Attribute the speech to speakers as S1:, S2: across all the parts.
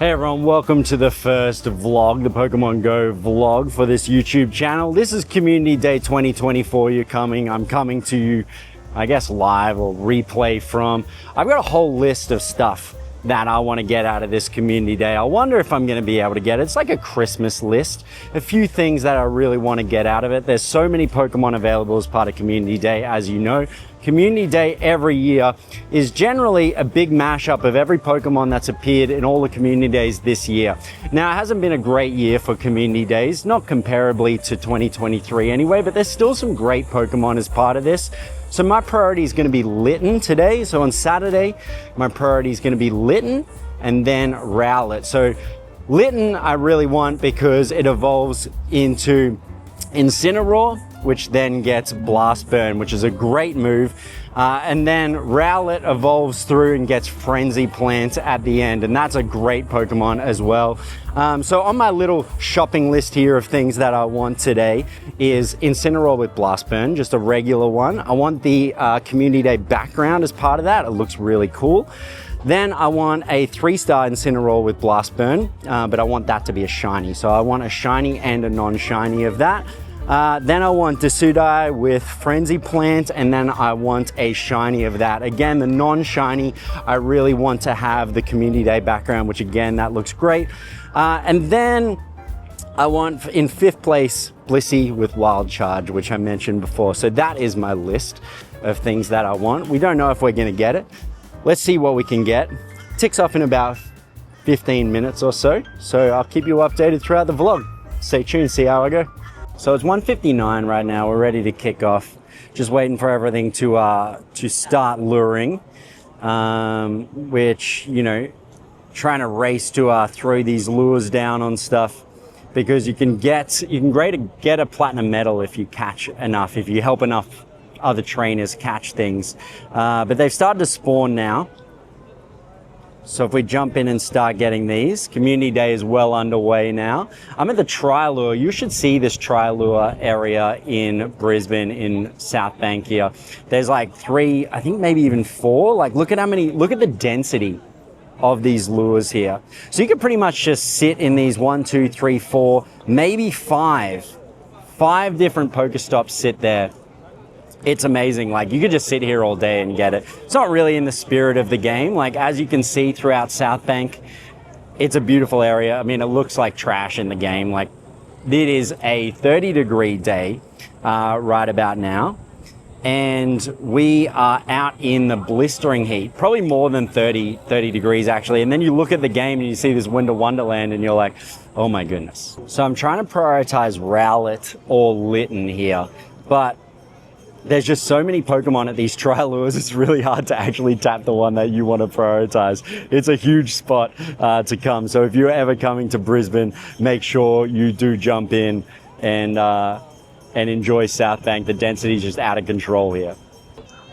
S1: Hey everyone, welcome to the first vlog, the Pokemon Go vlog for this YouTube channel. This is Community Day 2024. I'm coming to you, I guess, live or replay from. I've got a whole list of stuff that I want to get out of this Community Day. I wonder if I'm going to be able to get it. It's like a Christmas list. A few things that I really want to get out of it. There's so many Pokemon available as part of Community Day, as you know. Community Day every year is generally a big mashup of every Pokemon that's appeared in all the Community Days this year. Now, it hasn't been a great year for Community Days, not comparably to 2023 anyway, but there's still some great Pokemon as part of this. So my priority is going to be Litten today. So on Saturday, my priority is going to be Litten and then Rowlet. So Litten I really want because it evolves into Incineroar, which then gets Blast Burn, which is a great move. And then Rowlet evolves through and gets Frenzy Plant at the end, and that's a great Pokemon as well. So on my little shopping list here of things that I want today is Incineroar with Blast Burn, just a regular one. I want the Community Day background as part of that. It looks really cool. Then I want a 3-star Incineroar with Blast Burn, but I want that to be a shiny. So I want a shiny and a non-shiny of that. Then I want Desudai with Frenzy Plant, and then I want a shiny of that. Again, the non-shiny, I really want to have the Community Day background, which again, that looks great. And then I want, in 5th place, Blissey with Wild Charge, which I mentioned before. So that is my list of things that I want. We don't know if we're gonna get it. Let's see what we can get. Ticks off in about 15 minutes or so. So I'll keep you updated throughout the vlog. Stay tuned, see how I go. So it's 1:59 right now. We're ready to kick off. Just waiting for everything to start luring, which, you know, trying to race to throw these lures down on stuff, because you can get a platinum medal if you catch enough, if you help enough other trainers catch things. But they've started to spawn now. So if we jump in and start getting these, Community Day is well underway now. I'm at the Tri-Lure. You should see this Tri-Lure area in Brisbane, in Southbank here. There's like 3, I think maybe even 4. Like look at the density of these lures here. So you can pretty much just sit in these 1, 2, 3, 4, maybe 5 different Pokestops sit there. It's amazing. Like, you could just sit here all day and get it. It's not really in the spirit of the game. Like, as you can see throughout Southbank, it's a beautiful area. I mean, it looks like trash in the game. Like, it is a 30-degree day right about now. And we are out in the blistering heat, probably more than 30 degrees actually. And then you look at the game and you see this Winter Wonderland and you're like, oh my goodness. So I'm trying to prioritize Rowlet or Litten here, but there's just so many Pokemon at these Tri-Lures, it's really hard to actually tap the one that you want to prioritize. It's a huge spot to come. So if you're ever coming to Brisbane, make sure you do jump in and enjoy Southbank. The density is just out of control here.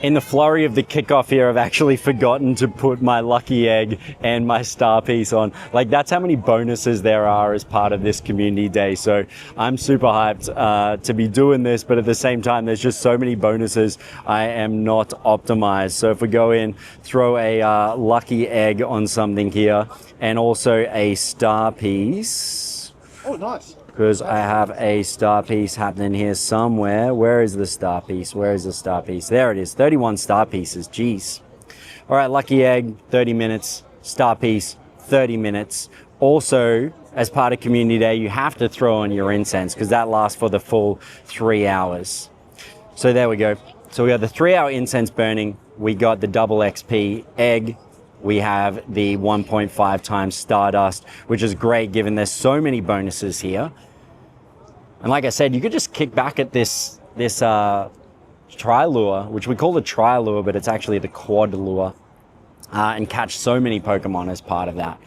S1: In the flurry of the kickoff here, I've actually forgotten to put my lucky egg and my star piece on. Like, that's how many bonuses there are as part of this Community Day. So I'm super hyped to be doing this, but at the same time, there's just so many bonuses. I am not optimized. So if we go in, throw a lucky egg on something here, and also a star piece.
S2: Oh, nice.
S1: Because I have a star piece happening here somewhere. Where is the star piece? Where is the star piece? There it is, 31 star pieces, jeez. All right, lucky egg, 30 minutes. Star piece, 30 minutes. Also, as part of Community Day, you have to throw on your incense because that lasts for the full 3 hours. So there we go. So we got the 3-hour incense burning. We got the double XP egg. We have the 1.5 times Stardust, which is great given there's so many bonuses here. And like I said, you could just kick back at this Tri-Lure, which we call the Tri-Lure, but it's actually the Quad Lure, and catch so many Pokemon as part of that.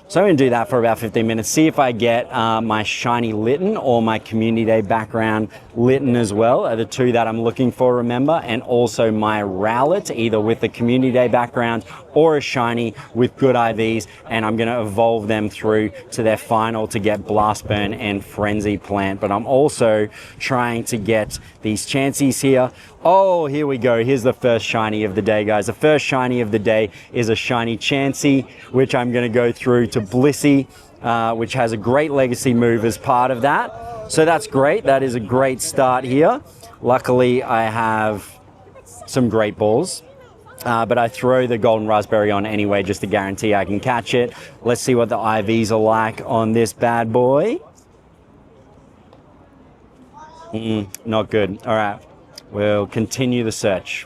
S1: So I'm going to do that for about 15 minutes, see if I get my shiny Litten or my Community Day background Litten as well, are the 2 that I'm looking for, remember, and also my Rowlet, either with the Community Day background or a shiny with good IVs, and I'm going to evolve them through to their final to get Blast Burn and Frenzy Plant. But I'm also trying to get these Chanseys here. Oh, here we go. Here's the first shiny of the day, guys. The first shiny of the day is a shiny Chansey, which I'm going to go through to Blissey, which has a great legacy move as part of that. So that's great. That is a great start here. Luckily, I have some great balls. But I throw the golden raspberry on anyway just to guarantee I can catch it. Let's see what the IVs are like on this bad boy. Not good. All right, we'll continue the search.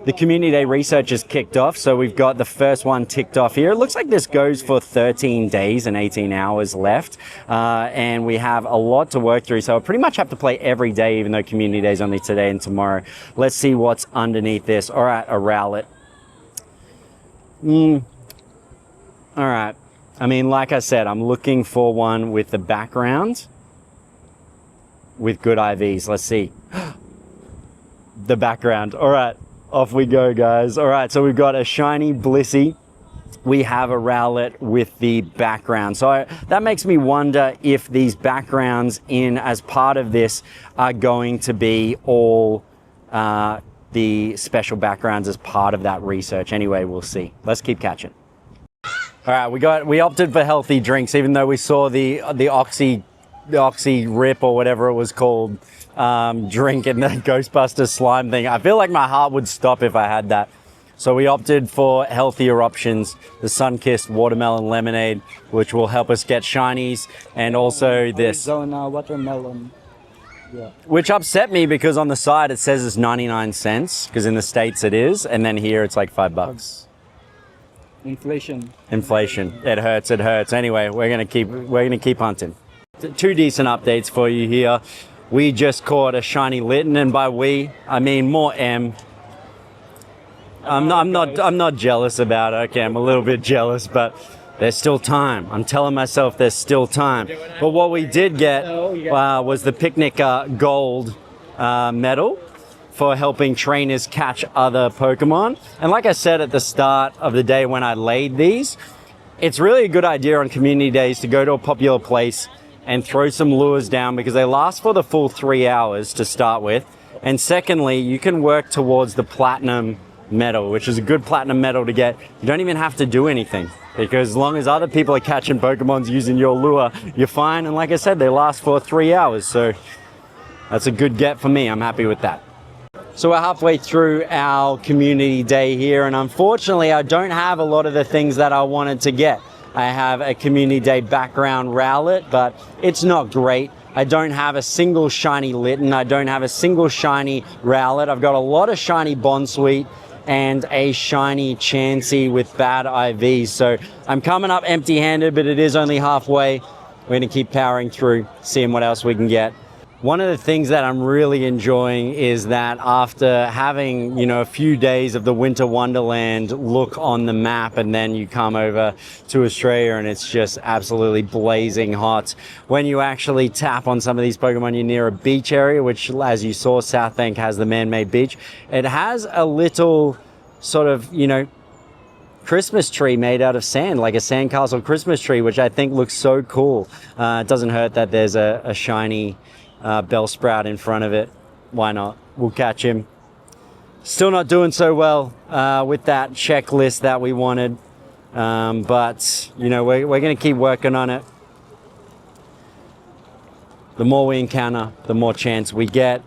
S1: The community day research is kicked off, so we've got the first one ticked off here. It looks like this goes for 13 days and 18 hours left, and we have a lot to work through, so I pretty much have to play every day, even though community day is only today and tomorrow. Let's see what's underneath this. All right, a Rowlet. All right. I mean, like I said, I'm looking for one with the background with good IVs. Let's see. The background. All right. Off we go, guys. All right, so we've got a shiny Blissey. We have a Rowlet with the background. So that makes me wonder if these backgrounds in as part of this are going to be all the special backgrounds as part of that research. Anyway, we'll see. Let's keep catching. All right, we opted for healthy drinks, even though we saw the Oxy Rip or whatever it was called drink in the Ghostbusters slime thing. I feel like my heart would stop if I had that. So we opted for healthier options, the Sunkissed Watermelon Lemonade, which will help us get shinies, and also this.
S2: Watermelon. Yeah.
S1: Which upset me because on the side it says it's 99 cents, because in the States it is, and then here it's like $5.
S2: Inflation.
S1: It hurts, it hurts. Anyway, we're gonna keep hunting. Two decent updates for you here. We just caught a shiny Litten, and by we, I mean more M. I'm not jealous about it. Okay, I'm a little bit jealous, but there's still time. I'm telling myself there's still time. But what we did get was the Picnic Gold medal for helping trainers catch other Pokemon. And like I said at the start of the day when I laid these, it's really a good idea on community days to go to a popular place and throw some lures down, because they last for the full 3 hours to start with. And secondly, you can work towards the platinum medal, which is a good platinum medal to get. You don't even have to do anything, because as long as other people are catching Pokemons using your lure, you're fine. And like I said, they last for 3 hours. So that's a good get for me. I'm happy with that. So we're halfway through our community day here, and unfortunately I don't have a lot of the things that I wanted to get. I have a community day background Rowlet, but it's not great. I don't have a single shiny Litten. I don't have a single shiny Rowlet. I've got a lot of shiny Bonsweet and a shiny Chansey with bad IVs. So I'm coming up empty-handed, but it is only halfway. We're gonna keep powering through, seeing what else we can get. One of the things that I'm really enjoying is that after having, a few days of the Winter Wonderland look on the map, and then you come over to Australia and it's just absolutely blazing hot. When you actually tap on some of these Pokemon, you're near a beach area, which, as you saw, Southbank has the man-made beach. It has a little sort of, Christmas tree made out of sand, like a sandcastle Christmas tree, which I think looks so cool. It doesn't hurt that there's a shiny Bellsprout in front of it. Why not? We'll catch him. Still not doing so well with that checklist that we wanted, but we're going to keep working on it. The more we encounter, the more chance we get.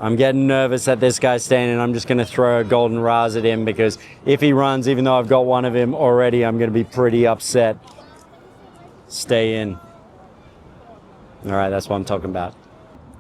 S1: I'm getting nervous that this guy's standing. I'm just going to throw a golden Raz at him, because if he runs, even though I've got one of him already, I'm going to be pretty upset. Stay in. All right, that's what I'm talking about.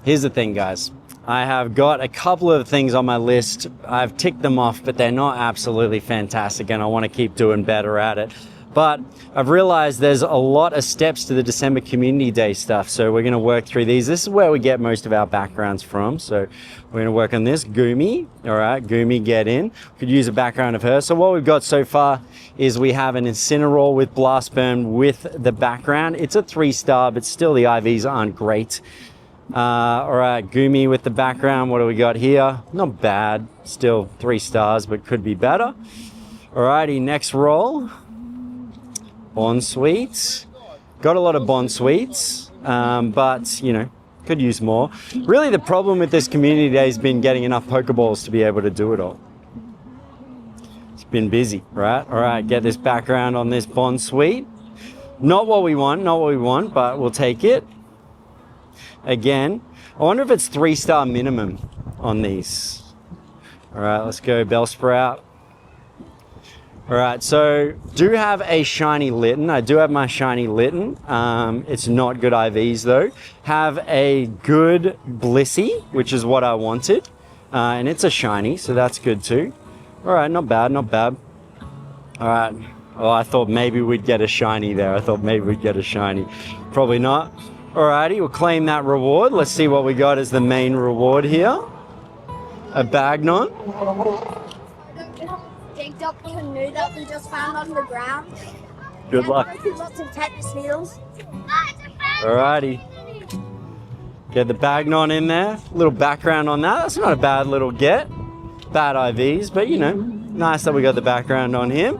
S1: Here's the thing, guys. I have got a couple of things on my list. I've ticked them off, but they're not absolutely fantastic, and I want to keep doing better at it. But I've realized there's a lot of steps to the December Community Day stuff, so we're going to work through these. This is where we get most of our backgrounds from, so we're going to work on this. Goomy. All right, Goomy, get in. Could use a background of her. So what we've got so far is we have an Incineroar with Blast Burn with the background. It's a 3-star, but still the IVs aren't great. All right, Goomy with the background. What do we got here? Not bad. Still 3 stars, but could be better. All Alrighty, next roll. Bond Sweets. Got a lot of Bond Sweets, but, you know, could use more. Really, the problem with this community day has been getting enough Pokeballs to be able to do it all. It's been busy, right? Alright, get this background on this Bond Sweet. Not what we want, but we'll take it. Again, I wonder if it's 3-star minimum on these. Alright, let's go Bellsprout. Alright, so do have a shiny Litten. I do have my shiny Litten. It's not good IVs though. Have a good Blissey, which is what I wanted. And it's a shiny, so that's good too. Alright, not bad, not bad. Alright, oh, I thought maybe we'd get a shiny there. Probably not. Alrighty, we'll claim that reward. Let's see what we got as the main reward here. A Bagnon.
S3: Digged up canoe that we just found on the ground.
S1: Good luck.
S3: Lots of tetanus needles.
S1: Alrighty. Get the Bagnon in there. Little background on that. That's not a bad little get. Bad IVs, but you know, nice that we got the background on him.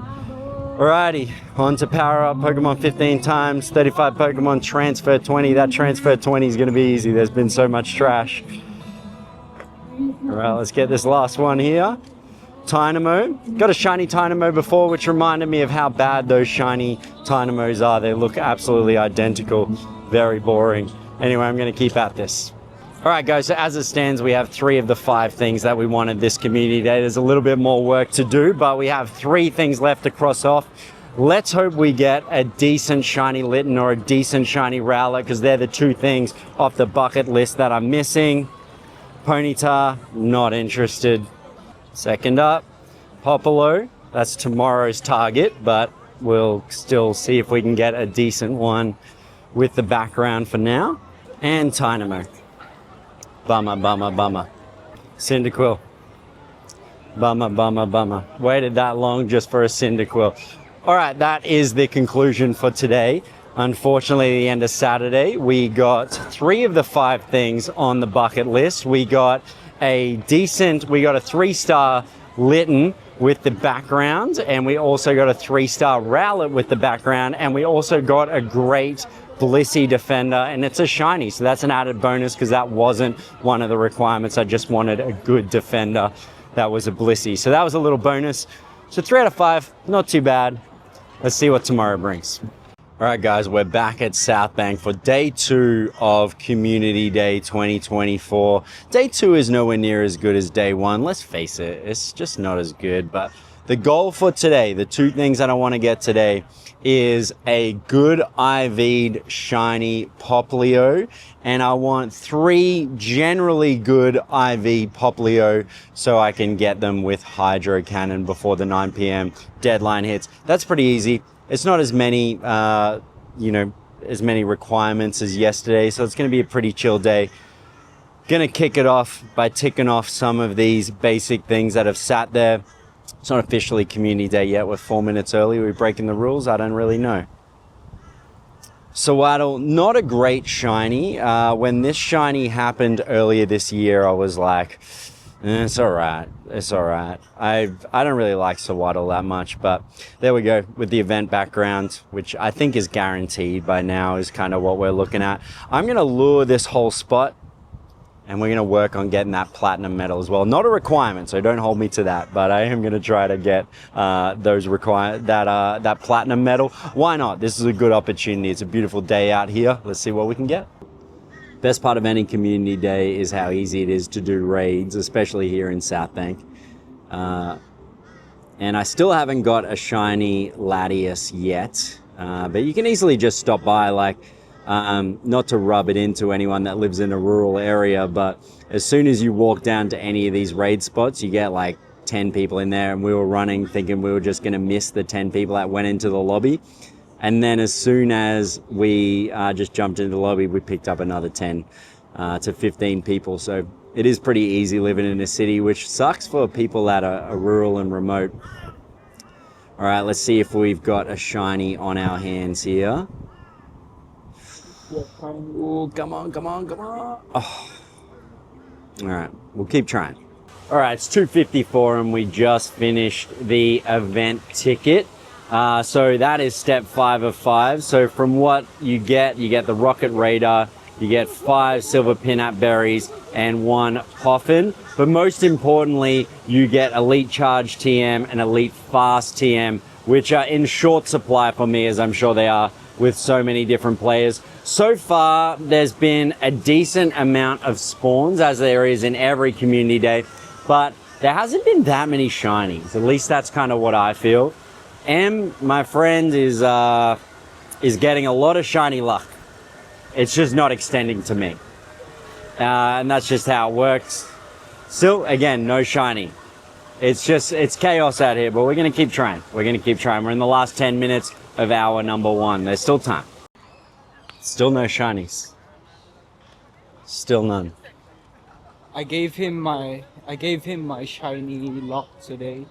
S1: Alrighty, on to power up Pokemon 15 times, 35 Pokemon, transfer 20. That transfer 20 is going to be easy. There's been so much trash. Alright, let's get this last one here. Dynamo. Got a shiny Dynamo before, which reminded me of how bad those shiny Dynamos are. They look absolutely identical. Very boring. Anyway, I'm going to keep at this. Alright guys, so as it stands, we have 3 of the 5 things that we wanted this community day. There's a little bit more work to do, but we have 3 things left to cross off. Let's hope we get a decent shiny Litten or a decent shiny Rowlet, because they're the 2 things off the bucket list that I'm missing. Ponyta, not interested. Second up, Popolo. That's tomorrow's target, but we'll still see if we can get a decent one with the background for now. And Tynamo. Bummer. Cyndaquil. Bummer. Waited that long just for a Cyndaquil. Alright, that is the conclusion for today. Unfortunately, the end of Saturday, we got 3 of the 5 things on the bucket list. We got a 3-star Litten with the background, and we also got a 3-star Rowlet with the background, and we also got a great Blissey Defender, and it's a shiny, so that's an added bonus because that wasn't one of the requirements. I just wanted a good defender that was a Blissey, so that was a little bonus. So 3 out of 5, not too bad. Let's see what tomorrow brings. Alright guys, we're back at Southbank for day 2 of Community Day 2024. Day 2 is nowhere near as good as day 1. Let's face it, it's just not as good. But the goal for today, the 2 things that I want to get today, is a good IV'd shiny Poplio. And I want 3 generally good IV Poplio so I can get them with Hydro Cannon before the 9 p.m. deadline hits. That's pretty easy. It's not as many, as many requirements as yesterday, so it's going to be a pretty chill day. Going to kick it off by ticking off some of these basic things that have sat there. It's not officially Community Day yet. We're 4 minutes early. We're breaking the rules. I don't really know. Sewaddle, not a great shiny. When this shiny happened earlier this year, I was like, it's all right. I don't really like Sewaddle that much, but there we go with the event background, which I think is guaranteed by now, is kind of what we're looking at. I'm going to lure this whole spot, and we're going to work on getting that platinum medal as well. Not a requirement, so don't hold me to that, but I am going to try to get that platinum medal. Why not? This is a good opportunity. It's a beautiful day out here. Let's see what we can get. Best part of any community day is how easy it is to do raids, especially here in Southbank. And I still haven't got a shiny Latias yet, but you can easily just stop by, like, not to rub it into anyone that lives in a rural area, but as soon as you walk down to any of these raid spots, you get like 10 people in there, and we were running thinking we were just going to miss the 10 people that went into the lobby. And then as soon as we just jumped into the lobby, we picked up another 10 to 15 people. So it is pretty easy living in a city, which sucks for people that are rural and remote. All right, let's see if we've got a shiny on our hands here. Ooh, come on. Oh. All right, we'll keep trying. All right, it's 2:54 and we just finished the event ticket. So that is step 5 of 5. So from what you get the Rocket Radar, you get 5 silver pinap berries and 1 poffin. But most importantly, you get Elite Charge TM and Elite Fast TM, which are in short supply for me, as I'm sure they are with so many different players. So far, there's been a decent amount of spawns, as there is in every community day, but there hasn't been that many shinies. At least that's kind of what I feel. M, my friend, is getting a lot of shiny luck. It's just not extending to me. And that's just how it works. Still, again, no shiny. It's chaos out here, but we're going to keep trying. We're going to keep trying. We're in the last 10 minutes of hour number 1. There's still time. Still no shinies. Still none.
S2: I gave him my shiny lock today,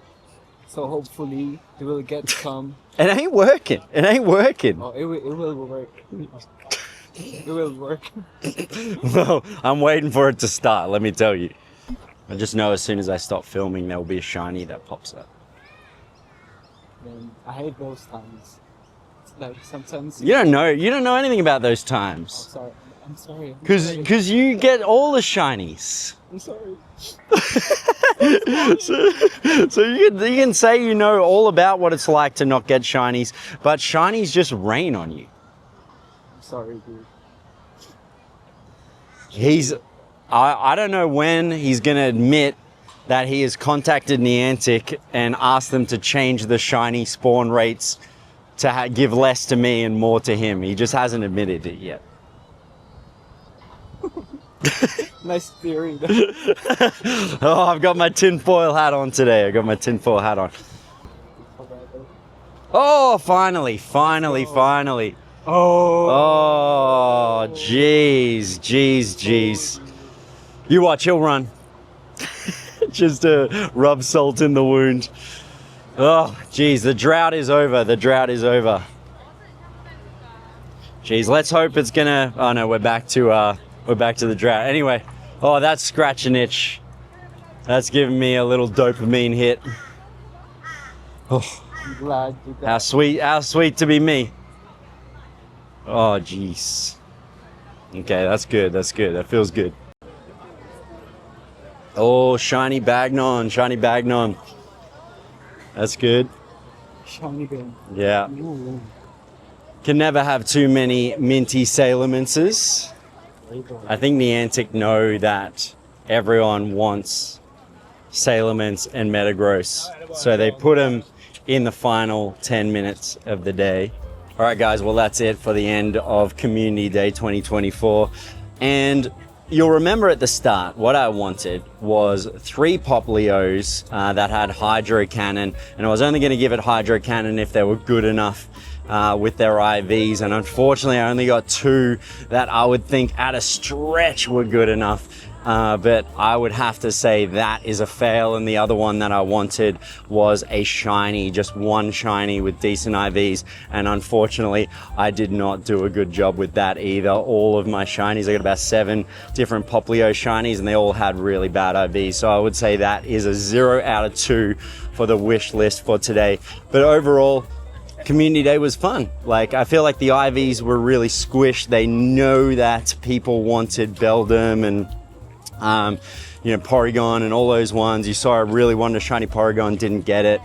S2: so hopefully he will get some.
S1: It ain't working. It ain't working.
S2: Oh, it will work. It will work.
S1: Well, I'm waiting for it to start, let me tell you. I just know as soon as I stop filming, there will be a shiny that pops up.
S2: Man, I hate those times. It's like sometimes.
S1: You don't know anything about those times.
S2: Oh, sorry. I'm sorry.
S1: Because you get all the shinies.
S2: I'm sorry.
S1: so you can say you know all about what it's like to not get shinies, but shinies just rain on you.
S2: I'm sorry, dude.
S1: I don't know when he's going to admit that he has contacted Niantic and asked them to change the shiny spawn rates to give less to me and more to him. He just hasn't admitted it yet.
S2: Nice theory.
S1: Oh, I've got my tinfoil hat on today. Oh, finally. Oh, jeez. You watch, he'll run. Just to rub salt in the wound. Oh, geez, the drought is over. Jeez, let's hope it's gonna. Oh no, we're back to the drought. Anyway, oh, that's scratch an itch. That's giving me a little dopamine hit. Oh,
S2: I'm glad you got.
S1: how sweet to be me. Oh, jeez. Okay, that's good. That feels good. Oh, shiny Bagnon. That's good.
S2: Shiny gun.
S1: Yeah.
S2: Ooh.
S1: Can never have too many minty Sailormances. I think Niantic know that everyone wants Sailormans and Metagross, so they put them in the final 10 minutes of the day. All right, guys, well, that's it for the end of Community Day 2024. And you'll remember at the start, what I wanted was 3 Popplios that had Hydro Cannon, and I was only going to give it Hydro Cannon if they were good enough with their IVs, and unfortunately I only got 2 that I would think at a stretch were good enough. But I would have to say that is a fail, and the other one that I wanted was a shiny, just 1 shiny with decent IVs, and unfortunately I did not do a good job with that either. All of my shinies, I got about 7 different Popplio shinies, and they all had really bad IVs, so I would say that is a 0 out of 2 for the wish list for today. But overall, Community Day was fun. Like, I feel like the IVs were really squished. They know that people wanted Beldum and Porygon and all those ones. You saw I really wanted a shiny Porygon, didn't get it.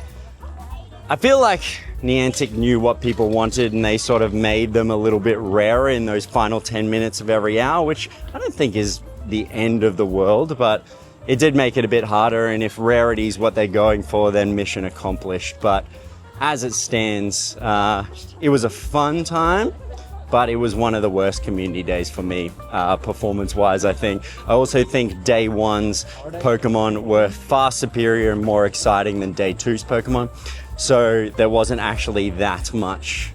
S1: I feel like Niantic knew what people wanted and they sort of made them a little bit rarer in those final 10 minutes of every hour, which I don't think is the end of the world, but it did make it a bit harder, and if rarity is what they're going for, then mission accomplished. But as it stands, it was a fun time, but it was one of the worst community days for me, performance-wise, I think. I also think day 1's Pokemon were far superior and more exciting than day 2's Pokemon. So there wasn't actually that much,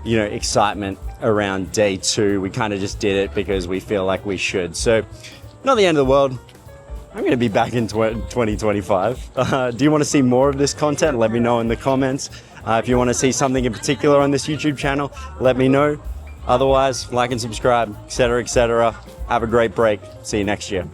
S1: excitement around day 2. We kind of just did it because we feel like we should. So not the end of the world. I'm going to be back in 2025. Do you want to see more of this content? Let me know in the comments. If you want to see something in particular on this YouTube channel, let me know. Otherwise, like and subscribe, etc., etc. Have a great break. See you next year.